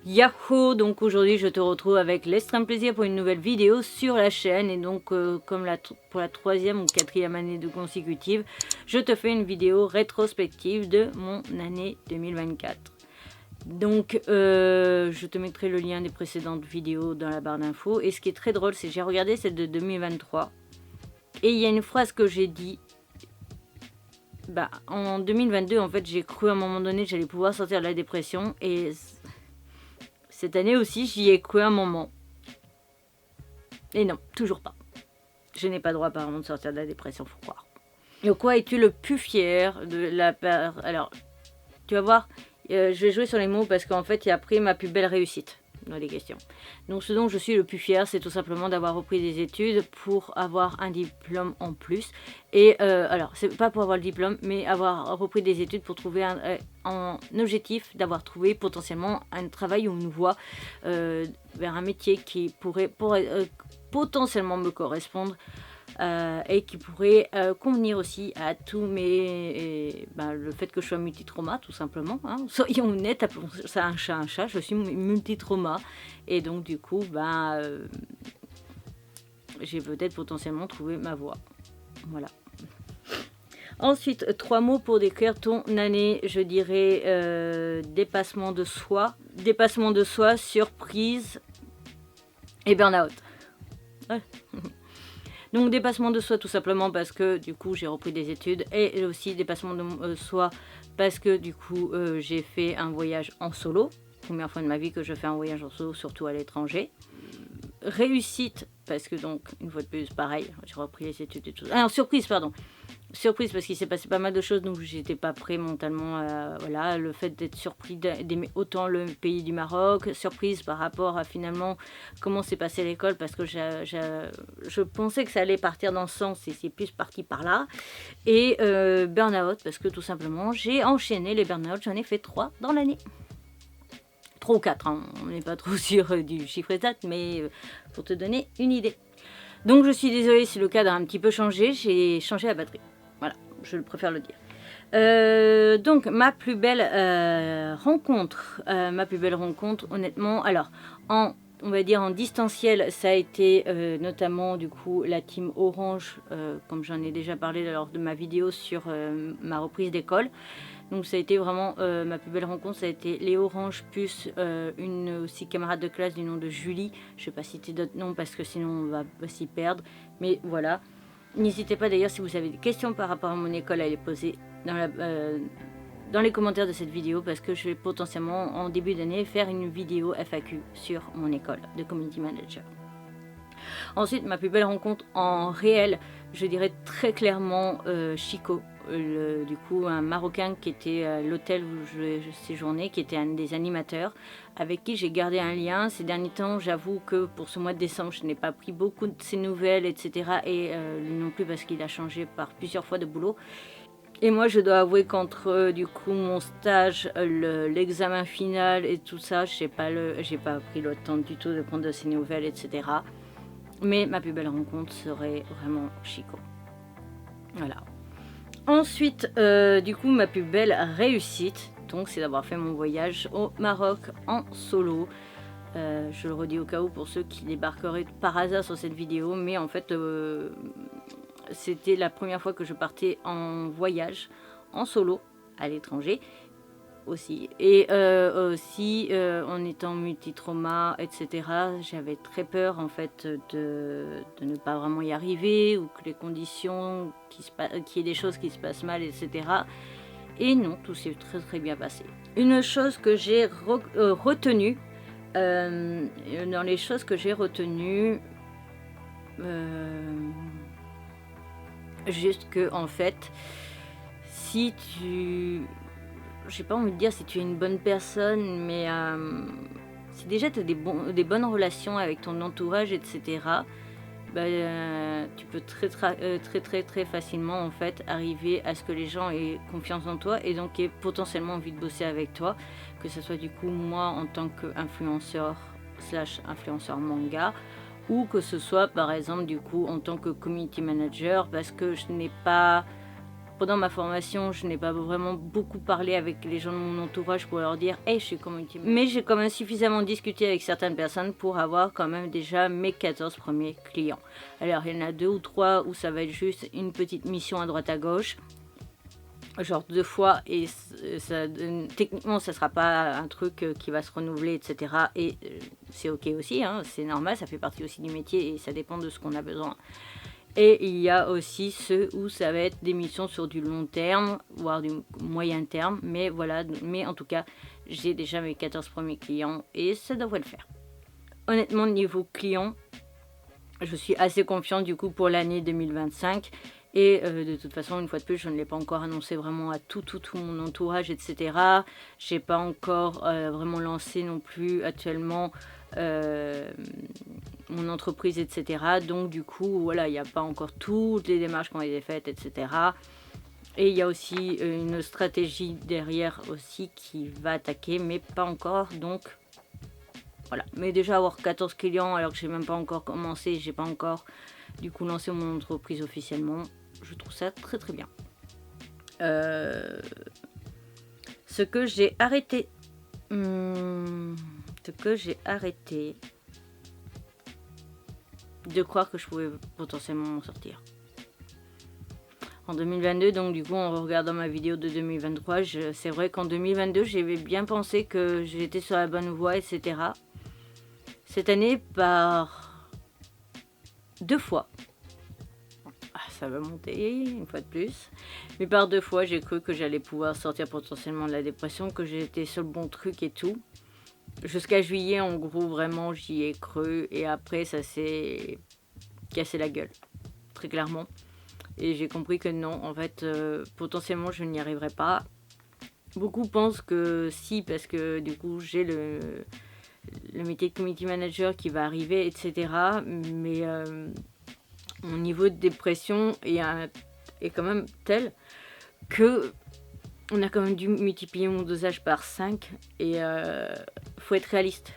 Yahoo! Donc aujourd'hui je te retrouve avec l'extrême plaisir pour une nouvelle vidéo sur la chaîne et donc comme pour la 3e ou 4e année de consécutive, je te fais une vidéo rétrospective de mon année 2024. Donc je te mettrai le lien des précédentes vidéos dans la barre d'infos et ce qui est très drôle c'est que j'ai regardé celle de 2023 et il y a une phrase que j'ai dit. En 2022 en fait j'ai cru à un moment donné que j'allais pouvoir sortir de la dépression et cette année aussi, j'y ai cru un moment. Et non, toujours pas. Je n'ai pas droit apparemment de sortir de la dépression, faut croire. De quoi es-tu le plus fier de la part... Alors, tu vas voir, je vais jouer sur les mots parce qu'en fait, il y a après ma plus belle réussite dans les questions. Donc, ce dont je suis le plus fier, c'est tout simplement d'avoir repris des études pour avoir un diplôme en plus. Et alors, c'est pas pour avoir le diplôme, mais avoir repris des études pour trouver un objectif d'avoir trouvé potentiellement un travail ou une voie vers un métier qui pourrait potentiellement me correspondre. Et qui pourrait convenir aussi à tous mes... le fait que je sois multitrauma, tout simplement. Hein. Soyons honnêtes, appelons ça un chat, je suis multitrauma. Et donc, du coup, j'ai peut-être potentiellement trouvé ma voie. Voilà. Ensuite, 3 mots pour décrire ton année. Je dirais dépassement de soi. Dépassement de soi, surprise et burn-out. Ouais. Donc dépassement de soi tout simplement parce que du coup j'ai repris des études et aussi dépassement de soi parce que du coup j'ai fait un voyage en solo. Première fois de ma vie que je fais un voyage en solo, surtout à l'étranger. Réussite parce que donc une fois de plus pareil, j'ai repris les études et tout. Ah non, surprise pardon. Surprise parce qu'il s'est passé pas mal de choses donc j'étais pas prêt mentalement. Voilà, le fait d'être surpris d'aimer autant le pays du Maroc, surprise par rapport à finalement comment s'est passé l'école parce que je pensais que ça allait partir dans ce sens et c'est plus parti par là. Et burn-out parce que tout simplement j'ai enchaîné les burn-out, j'en ai fait 3 dans l'année. 3 ou 4, hein. On n'est pas trop sûr du chiffre exact mais pour te donner une idée. Donc je suis désolée si le cadre a un petit peu changé, j'ai changé la batterie. Voilà, je préfère le dire. Donc ma plus belle rencontre, honnêtement, alors on va dire en distanciel, ça a été notamment du coup la team Orange, comme j'en ai déjà parlé lors de ma vidéo sur ma reprise d'école. Donc ça a été vraiment ma plus belle rencontre, ça a été les Orange plus une aussi camarade de classe du nom de Julie. Je ne vais pas citer d'autres noms parce que sinon on va s'y perdre. Mais voilà. N'hésitez pas d'ailleurs si vous avez des questions par rapport à mon école à les poser dans les commentaires de cette vidéo parce que je vais potentiellement en début d'année faire une vidéo FAQ sur mon école de Community Manager. Ensuite, ma plus belle rencontre en réel, je dirais très clairement Chico. Du coup un Marocain qui était à l'hôtel où je séjournais, qui était un des animateurs, avec qui j'ai gardé un lien. Ces derniers temps, j'avoue que pour ce mois de décembre, je n'ai pas pris beaucoup de ses nouvelles, etc. Et lui non plus parce qu'il a changé par plusieurs fois de boulot. Et moi, je dois avouer qu'entre du coup mon stage, l'examen final et tout ça, j'ai pas pris le temps du tout de prendre de ses nouvelles, etc. Mais ma plus belle rencontre serait vraiment Chico. Voilà. Ensuite, du coup, ma plus belle réussite, donc, c'est d'avoir fait mon voyage au Maroc en solo. Je le redis au cas où pour ceux qui débarqueraient par hasard sur cette vidéo, mais en fait, c'était la première fois que je partais en voyage en solo à l'étranger aussi. Et aussi, en étant multitrauma, etc., j'avais très peur en fait de ne pas vraiment y arriver ou que les conditions, qu'il y ait des choses qui se passent mal, etc. Et non, tout s'est très très bien passé. Une chose que j'ai retenue, dans les choses que j'ai retenues, juste que en fait, si tu... j'ai pas envie de dire si tu es une bonne personne, mais si déjà tu as des bonnes relations avec ton entourage, etc., tu peux très facilement en fait arriver à ce que les gens aient confiance en toi et donc aient potentiellement envie de bosser avec toi, que ce soit du coup moi en tant qu'influenceur / influenceur manga, ou que ce soit par exemple du coup en tant que community manager, parce que je n'ai pas pendant ma formation, je n'ai pas vraiment beaucoup parlé avec les gens de mon entourage pour leur dire hey, je suis community manager. Mais j'ai quand même suffisamment discuté avec certaines personnes pour avoir quand même déjà mes 14 premiers clients. Alors il y en a 2 ou 3 où ça va être juste une petite mission à droite à gauche, genre 2 fois, et ça, techniquement ça sera pas un truc qui va se renouveler, etc. Et c'est ok aussi, hein, c'est normal, ça fait partie aussi du métier et ça dépend de ce qu'on a besoin. Et il y a aussi ceux où ça va être des missions sur du long terme, voire du moyen terme. Mais voilà, mais en tout cas, j'ai déjà mes 14 premiers clients et ça devrait le faire. Honnêtement, niveau client, je suis assez confiante du coup pour l'année 2025. Et de toute façon, une fois de plus, je ne l'ai pas encore annoncé vraiment à tout mon entourage, etc. Je n'ai pas encore vraiment lancé non plus actuellement mon entreprise, etc. Donc du coup, voilà, il n'y a pas encore toutes les démarches qui ont été faites, etc. Et il y a aussi une stratégie derrière aussi qui va attaquer, mais pas encore. Donc voilà. Mais déjà avoir 14 clients alors que j'ai même pas encore commencé, j'ai pas encore du coup lancé mon entreprise officiellement, je trouve ça très très bien. Ce que j'ai arrêté de croire que je pouvais potentiellement m'en sortir. En 2022, donc du coup en regardant ma vidéo de 2023, c'est vrai qu'en 2022 j'avais bien pensé que j'étais sur la bonne voie, etc. Cette année, par 2 fois, ça va monter une fois de plus, mais par 2 fois j'ai cru que j'allais pouvoir sortir potentiellement de la dépression, que j'étais sur le bon truc et tout. Jusqu'à juillet, en gros, vraiment, j'y ai cru. Et après, ça s'est cassé la gueule, très clairement. Et j'ai compris que non, en fait, potentiellement, je n'y arriverai pas. Beaucoup pensent que si, parce que du coup, j'ai le métier de community manager qui va arriver, etc. Mais mon niveau de dépression est quand même tel que on a quand même dû multiplier mon dosage par 5 et faut être réaliste.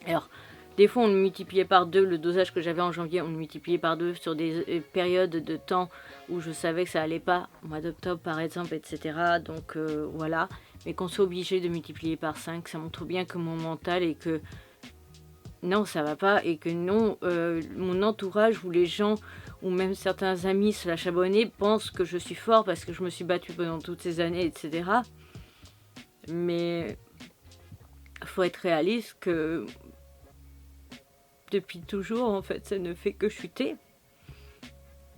Alors, des fois on le multipliait par 2, le dosage que j'avais en janvier, on le multipliait par 2 sur des périodes de temps où je savais que ça allait pas, au mois d'octobre par exemple, etc. Donc voilà, mais qu'on soit obligé de multiplier par 5, ça montre bien que mon mental et que non, ça va pas, et que non, mon entourage ou les gens ou même certains amis / abonnés pensent que je suis fort parce que je me suis battue pendant toutes ces années, etc. Mais faut être réaliste que depuis toujours, en fait, ça ne fait que chuter.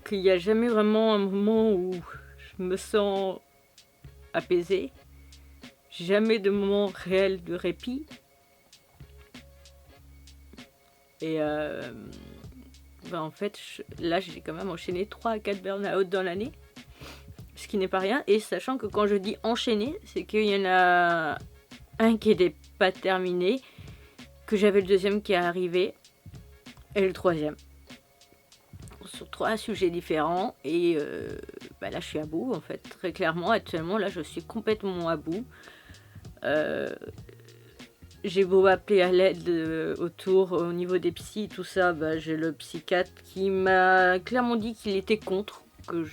Qu'il n'y a jamais vraiment un moment où je me sens apaisée. Jamais de moment réel de répit. Et en fait, là, j'ai quand même enchaîné 3 à 4 burn-out dans l'année. Ce qui n'est pas rien. Et sachant que quand je dis enchaîner, c'est qu'il y en a un qui n'était pas terminé, que j'avais le deuxième qui est arrivé, et le troisième. Sur 3 sujets différents. Et là, je suis à bout, en fait. Très clairement, actuellement, là, je suis complètement à bout. J'ai beau appeler à l'aide autour, au niveau des psys, tout ça, j'ai le psychiatre qui m'a clairement dit qu'il était contre que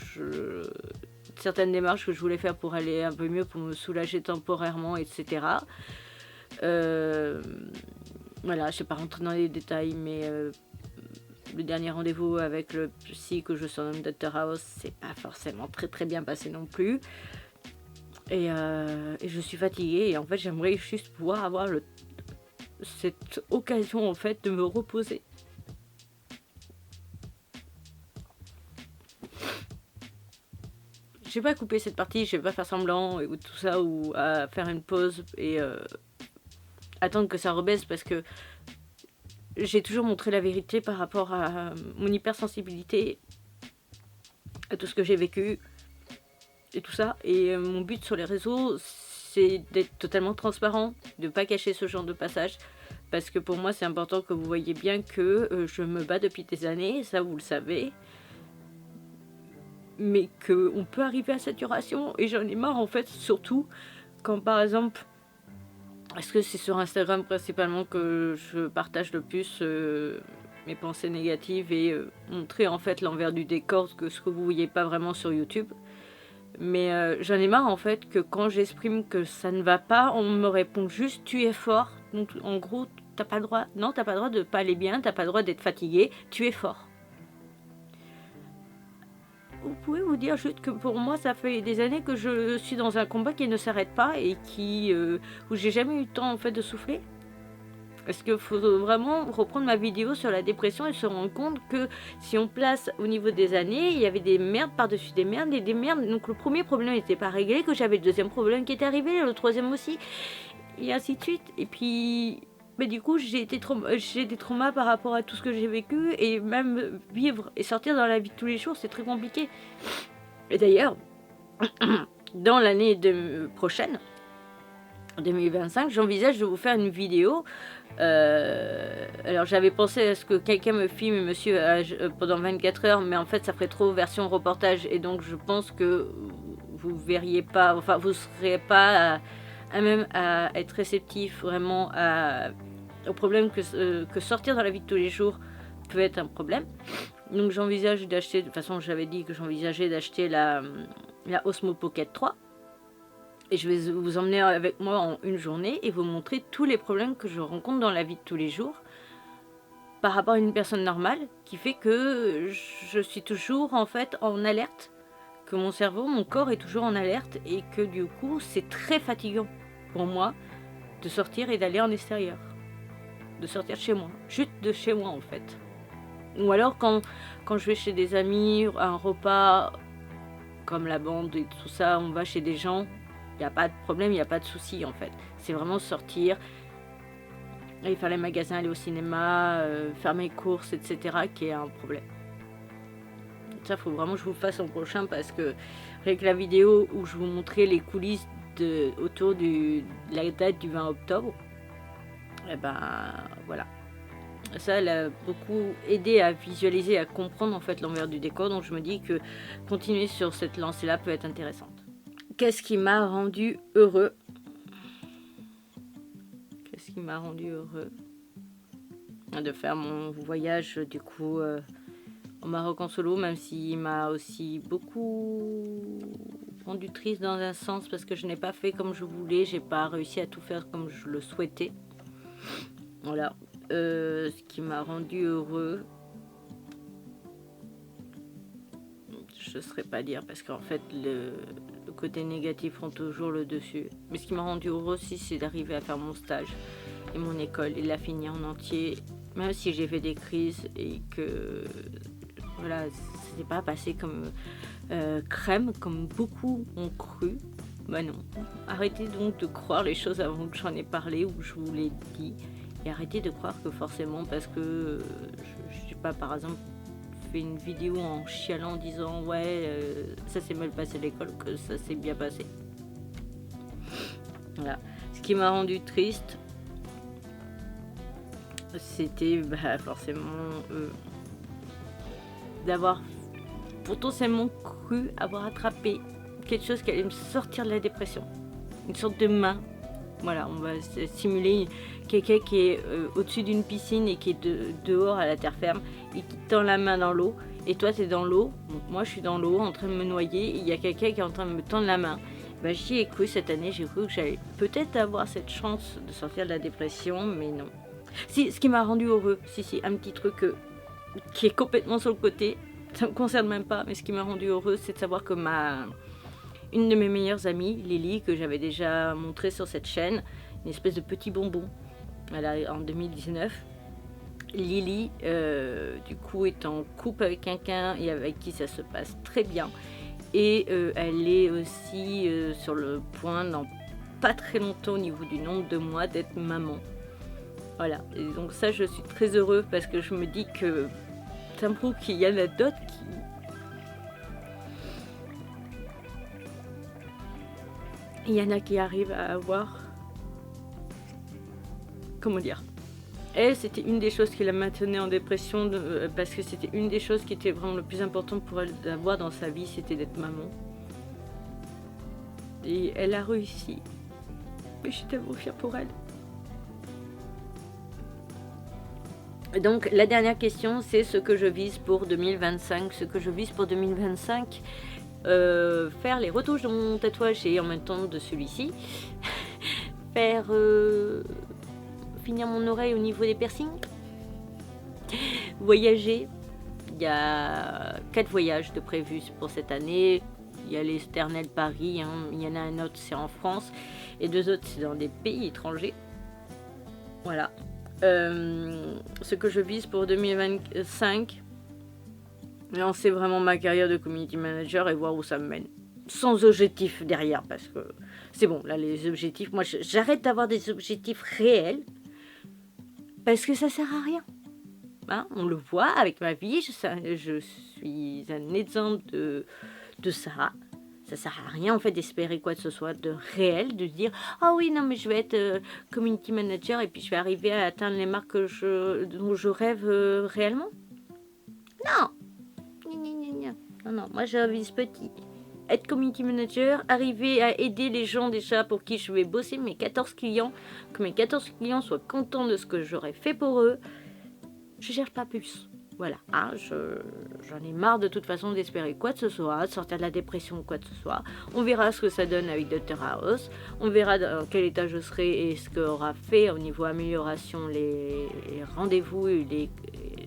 certaines démarches que je voulais faire pour aller un peu mieux, pour me soulager temporairement, etc. Voilà, je ne vais pas rentrer dans les détails, mais le dernier rendez-vous avec le psy que je surnomme Dr House, c'est pas forcément très très bien passé non plus. Et je suis fatiguée et en fait j'aimerais juste pouvoir avoir cette occasion en fait de me reposer. Je vais pas couper cette partie, je vais pas faire semblant ou tout ça, ou à faire une pause et attendre que ça rebaisse, parce que j'ai toujours montré la vérité par rapport à mon hypersensibilité, à tout ce que j'ai vécu et tout ça. Et mon but sur les réseaux, c'est d'être totalement transparent, de ne pas cacher ce genre de passage, parce que pour moi c'est important que vous voyez bien que je me bats depuis des années, ça vous le savez, mais qu'on peut arriver à saturation, et j'en ai marre en fait, surtout quand par exemple, parce que c'est sur Instagram principalement que je partage le plus mes pensées négatives et montrer en fait l'envers du décor, ce que vous voyez pas vraiment sur YouTube. Mais j'en ai marre en fait que quand j'exprime que ça ne va pas, on me répond juste tu es fort. Donc en gros, t'as pas le droit. Non, t'as pas le droit de pas aller bien, t'as pas le droit d'être fatigué, tu es fort. Vous pouvez vous dire juste que pour moi, ça fait des années que je suis dans un combat qui ne s'arrête pas et où j'ai jamais eu le temps en fait de souffler. Est-ce qu'il faut vraiment reprendre ma vidéo sur la dépression et se rendre compte que si on place au niveau des années, il y avait des merdes par-dessus des merdes et des merdes. Donc le premier problème n'était pas réglé, que j'avais le deuxième problème qui était arrivé, le troisième aussi, et ainsi de suite. Et puis, mais du coup, j'ai des traumas par rapport à tout ce que j'ai vécu, et même vivre et sortir dans la vie de tous les jours, c'est très compliqué. Et d'ailleurs, dans l'année prochaine, 2025, j'envisage de vous faire une vidéo. Alors j'avais pensé à ce que quelqu'un me filme monsieur pendant 24 heures, mais en fait ça ferait trop version reportage, et donc je pense que vous verriez pas, enfin vous serez pas à même à être réceptif vraiment au problème que sortir dans la vie de tous les jours peut être un problème. Donc j'envisage d'acheter, de toute façon j'avais dit que j'envisageais d'acheter la Osmo Pocket 3. Et je vais vous emmener avec moi en une journée et vous montrer tous les problèmes que je rencontre dans la vie de tous les jours par rapport à une personne normale, qui fait que je suis toujours en fait en alerte, que mon cerveau, mon corps est toujours en alerte, et que du coup c'est très fatigant pour moi de sortir et d'aller en extérieur, de sortir de chez moi, juste de chez moi en fait. Ou alors quand je vais chez des amis, un repas comme la bande et tout ça, on va chez des gens. Il n'y a pas de problème, il n'y a pas de souci en fait. C'est vraiment sortir, aller faire les magasins, aller au cinéma, faire mes courses, etc. qui est un problème. Ça, il faut vraiment que je vous fasse en prochain, parce que avec la vidéo où je vous montrais les coulisses autour de la date du 20 octobre, et ben voilà. Ça, elle a beaucoup aidé à visualiser, à comprendre en fait l'envers du décor. Donc je me dis que continuer sur cette lancée-là peut être intéressante. Qu'est-ce qui m'a rendu heureux? Qu'est-ce qui m'a rendu heureux? De faire mon voyage du coup au Maroc en solo, même s'il m'a aussi beaucoup rendu triste dans un sens, parce que je n'ai pas fait comme je voulais, j'ai pas réussi à tout faire comme je le souhaitais. Voilà. Ce qui m'a rendu heureux, je ne saurais pas dire, parce qu'en fait le côté négatif prend toujours le dessus. Mais ce qui m'a rendu heureux aussi, c'est d'arriver à faire mon stage et mon école et la finir en entier, même si j'ai fait des crises et que voilà, c'est pas passé comme crème comme beaucoup ont cru. Bah non, arrêtez donc de croire les choses avant que j'en ai parlé ou que je vous l'ai dit, et arrêtez de croire que forcément parce que je sais pas, par exemple fait une vidéo en chialant en disant ouais ça s'est mal passé à l'école, que ça s'est bien passé. Voilà. Ce qui m'a rendu triste, c'était forcément d'avoir potentiellement cru avoir attrapé quelque chose qui allait me sortir de la dépression, une sorte de main. Voilà, on va simuler quelqu'un qui est au-dessus d'une piscine et qui est dehors à la terre ferme et qui tend la main dans l'eau, et toi tu es dans l'eau, donc moi je suis dans l'eau en train de me noyer, et il y a quelqu'un qui est en train de me tendre la main. J'y ai cru cette année, j'ai cru que j'allais peut-être avoir cette chance de sortir de la dépression, mais non. Si, ce qui m'a rendu heureux, si, un petit truc qui est complètement sur le côté, ça me concerne même pas, mais ce qui m'a rendu heureux, c'est de savoir que une de mes meilleures amies, Lily, que j'avais déjà montré sur cette chaîne, une espèce de petit bonbon, en 2019. Lily, du coup, est en couple avec quelqu'un et avec qui ça se passe très bien. Et elle est aussi sur le point, dans pas très longtemps au niveau du nombre de mois, d'être maman. Voilà, et donc ça, je suis très heureuse, parce que je me dis que ça me prouve qu'il y en a d'autres qui... Il y en a qui arrivent à avoir... Comment dire? Elle, c'était une des choses qui la maintenait en dépression, parce que c'était une des choses qui était vraiment le plus important pour elle d'avoir dans sa vie, c'était d'être maman. Et elle a réussi. Mais je suis tellement fière pour elle. Donc la dernière question, c'est ce que je vise pour 2025. Ce que je vise pour 2025, faire les retouches de mon tatouage et en même temps de celui-ci, faire finir mon oreille au niveau des piercings, voyager. Il y a 4 voyages de prévus pour cette année. Il y a l'Éternel Paris, hein. Il y en a un autre, c'est en France, et 2 autres, c'est dans des pays étrangers. Voilà. Ce que je vise pour 2025, lancer vraiment ma carrière de community manager et voir où ça me mène. Sans objectif derrière, parce que c'est bon, là, les objectifs, moi, j'arrête d'avoir des objectifs réels, parce que ça sert à rien. Hein, on le voit avec ma vie, je suis un exemple de ça. Ça sert à rien en fait d'espérer quoi que ce soit de réel, de dire ah oui non mais je vais être community manager et puis je vais arriver à atteindre les marques dont je rêve réellement. Non. Non, moi je vise petit. Être community manager, arriver à aider les gens déjà pour qui je vais bosser mes 14 clients, que mes 14 clients soient contents de ce que j'aurais fait pour eux. Je cherche pas plus. Voilà, hein, j'en ai marre de toute façon d'espérer quoi que ce soit, de sortir de la dépression ou quoi que ce soit. On verra ce que ça donne avec Dr House. On verra dans quel état je serai et ce qu'aura fait au niveau amélioration les rendez-vous et les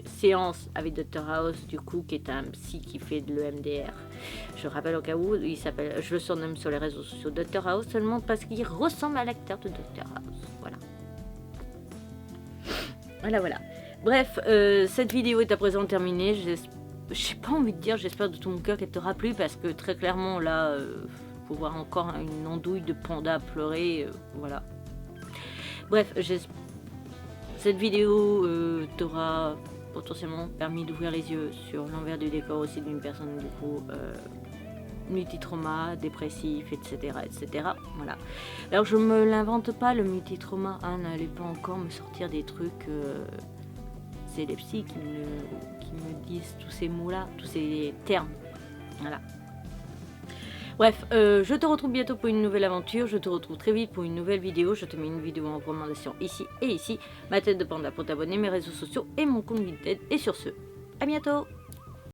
séances avec Dr House, du coup, qui est un psy qui fait de l'EMDR. Je rappelle au cas où, je le surnomme sur les réseaux sociaux Dr House seulement parce qu'il ressemble à l'acteur de Dr House. Voilà. Bref, cette vidéo est à présent terminée. J'ai pas envie de dire, j'espère de tout mon cœur qu'elle t'aura plu parce que très clairement là, faut voir encore une andouille de panda pleurer, voilà. Bref, cette vidéo t'aura potentiellement permis d'ouvrir les yeux sur l'envers du décor aussi d'une personne du coup multitrauma, dépressif, etc. Voilà. Alors je me l'invente pas le multitrauma, hein, n'allez pas encore me sortir des trucs. C'est les psys qui me disent tous ces mots-là, tous ces termes. Voilà. Bref, je te retrouve bientôt pour une nouvelle aventure. Je te retrouve très vite pour une nouvelle vidéo. Je te mets une vidéo en recommandation ici et ici. Ma tête de panda pour t'abonner, mes réseaux sociaux et mon compte Vinted. Et sur ce, à bientôt!